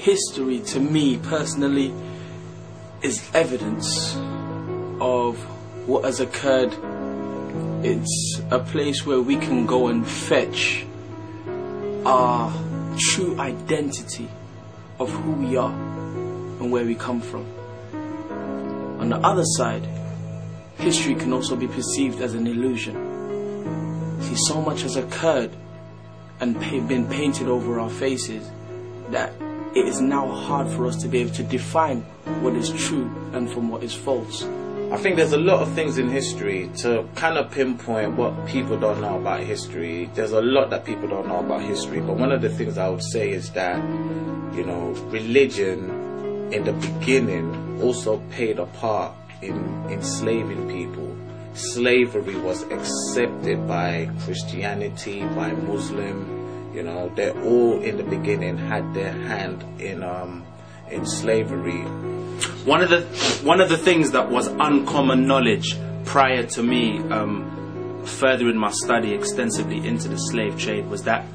history, to me personally, is evidence of what has occurred. It's a place where we can go and fetch our true identity of who we are and where we come from. On the other side, history can also be perceived as an illusion. See, so much has occurred and been painted over our faces that it is now hard for us to be able to define what is true and from what is false. I think there's a lot of things in history to kind of pinpoint what people don't know about history. There's a lot that people don't know about history, but one of the things I would say is that, you know, religion in the beginning also played a part in enslaving people. Slavery was accepted by Christianity, by Muslim. You know, they all in the beginning had their hand in slavery. One of the things that was uncommon knowledge prior to me furthering my study extensively into the slave trade was that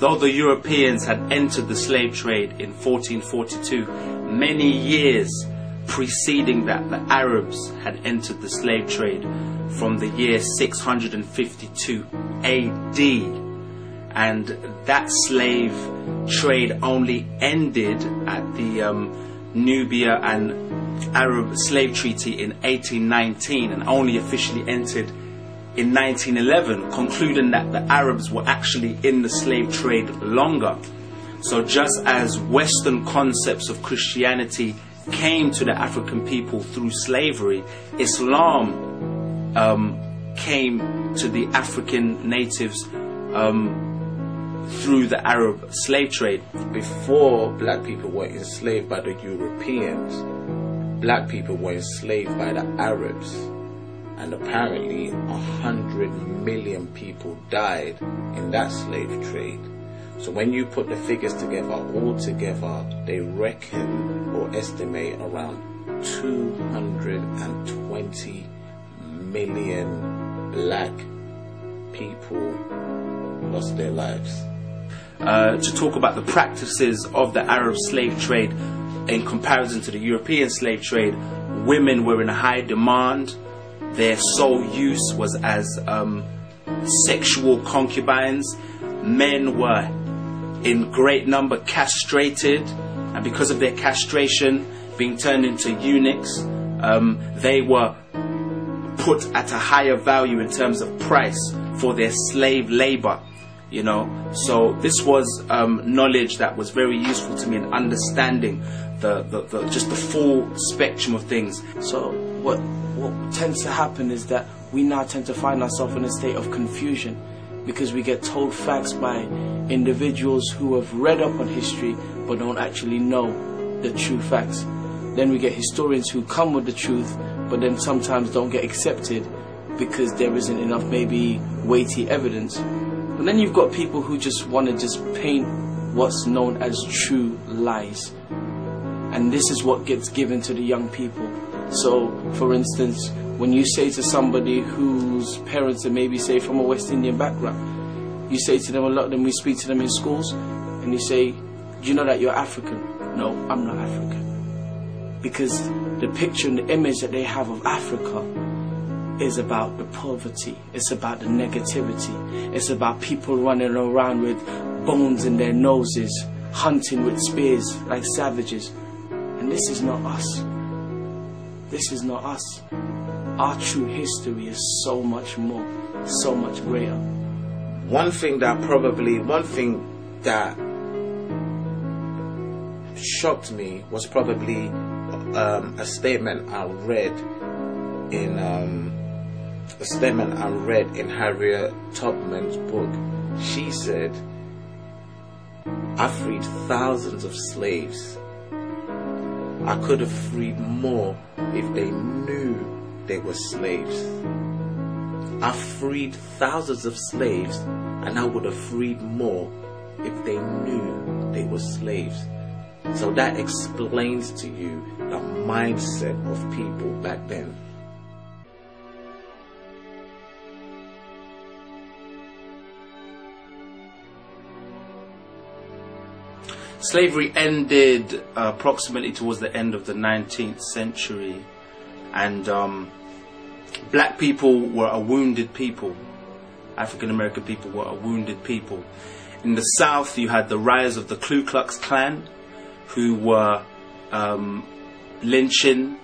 though the Europeans had entered the slave trade in 1442, many years preceding that, the Arabs had entered the slave trade from the year 652 AD. And that slave trade only ended at the Nubia and Arab slave treaty in 1819 and only officially entered in 1911, concluding that the Arabs were actually in the slave trade longer. So just as Western concepts of Christianity came to the African people through slavery, Islam came to the African natives through the Arab slave trade. Before black people were enslaved by the Europeans, black people were enslaved by the Arabs, and apparently 100 million people died in that slave trade. So when you put the figures together, all together, they reckon or estimate around 220 million black people lost their lives. To talk about the practices of the Arab slave trade in comparison to the European slave trade, women were in high demand. Their sole use was as sexual concubines. Men were in great number castrated, and because of their castration, being turned into eunuchs, they were put at a higher value in terms of price for their slave labor. You know, so this was knowledge that was very useful to me in understanding just the full spectrum of things. So what tends to happen is that we now tend to find ourselves in a state of confusion because we get told facts by individuals who have read up on history but don't actually know the true facts. Then we get historians who come with the truth but then sometimes don't get accepted because there isn't enough maybe weighty evidence. And then you've got people who just want to just paint what's known as true lies. And this is what gets given to the young people. So, for instance, when you say to somebody whose parents are maybe, say, from a West Indian background, you say to them, a lot of them, we speak to them in schools, and you say, do you know that you're African? No, I'm not African. Because the picture and the image that they have of Africa is about the poverty, it's about the negativity, it's about people running around with bones in their noses, hunting with spears like savages. And this is not us. This is not us. Our true history is so much more, so much greater. One thing that shocked me was probably a statement I read in Harriet Tubman's book. She said, I freed thousands of slaves. I could have freed more if they knew they were slaves. I freed thousands of slaves, and I would have freed more if they knew they were slaves. So that explains to you the mindset of people back then. Slavery ended approximately towards the end of the 19th century, and black people were a wounded people. African American people were a wounded people. In the South, you had the rise of the Ku Klux Klan, who were lynching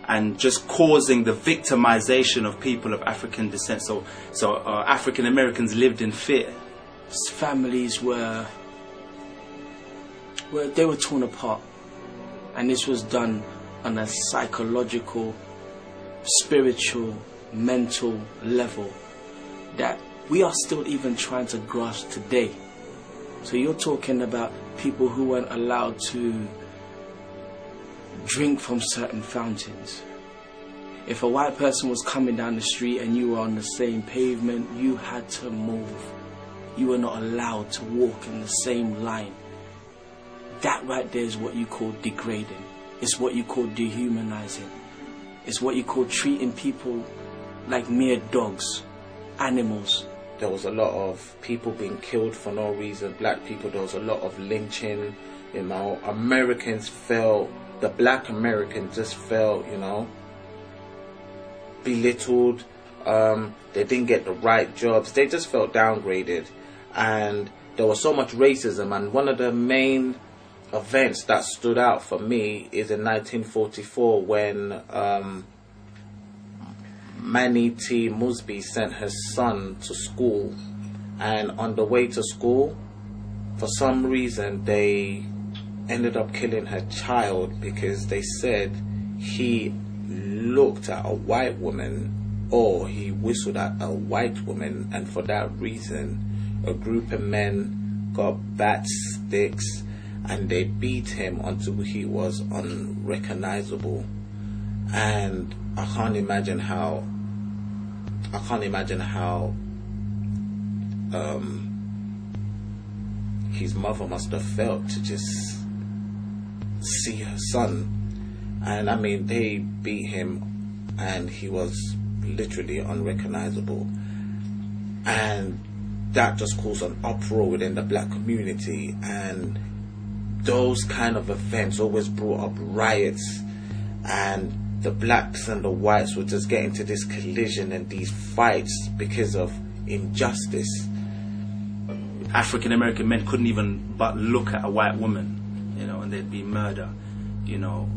and just causing the victimization of people of African descent. So African Americans lived in fear. Families were torn apart, and this was done on a psychological, spiritual, mental level that we are still even trying to grasp today. So you're talking about people who weren't allowed to drink from certain fountains. If a white person was coming down the street and you were on the same pavement, you had to move. You were not allowed to walk in the same line. That right there is what you call degrading. It's what you call dehumanizing. It's what you call treating people like mere dogs, animals. There was a lot of people being killed for no reason. Black people, there was a lot of lynching. You know, Americans felt, the black Americans just felt, you know, belittled. They didn't get the right jobs. They just felt downgraded. And there was so much racism. And one of the main events that stood out for me is in 1944 when Manny T. Mosby sent her son to school, and on the way to school, for some reason, they ended up killing her child because they said he looked at a white woman or he whistled at a white woman, and for that reason, a group of men got bat sticks and they beat him until he was unrecognizable. And I can't imagine how his mother must have felt to just see her son. And I mean, they beat him and he was literally unrecognizable, and that just caused an uproar within the black community. And those kind of events always brought up riots, and the blacks and the whites would just get into this collision and these fights because of injustice. African American men couldn't even but look at a white woman, you know, and there'd be murder. You know,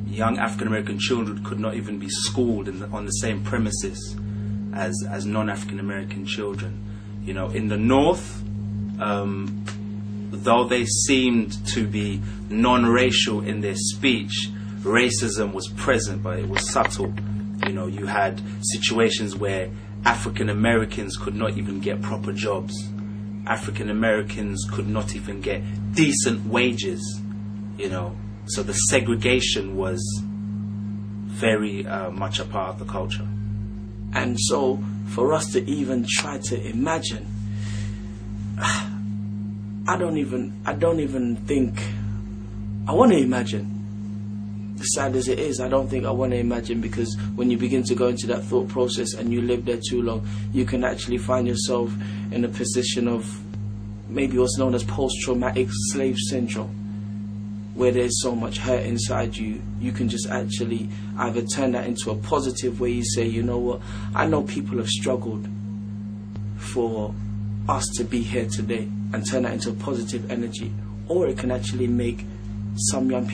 young African American children could not even be schooled on the same premises as non-African American children. You know, in the North, though they seemed to be non-racial in their speech, racism was present, but it was subtle. You know, you had situations where African Americans could not even get proper jobs. African Americans could not even get decent wages, you know. So the segregation was very much a part of the culture. And so for us to even try to imagine, I don't even think I want to imagine. As sad as it is, I don't think I want to imagine, because when you begin to go into that thought process and you live there too long, you can actually find yourself in a position of maybe what's known as post-traumatic slave syndrome, where there's so much hurt inside you. You can just actually either turn that into a positive where you say, you know what, I know people have struggled for us to be here today, and turn that into a positive energy, or it can actually make some young people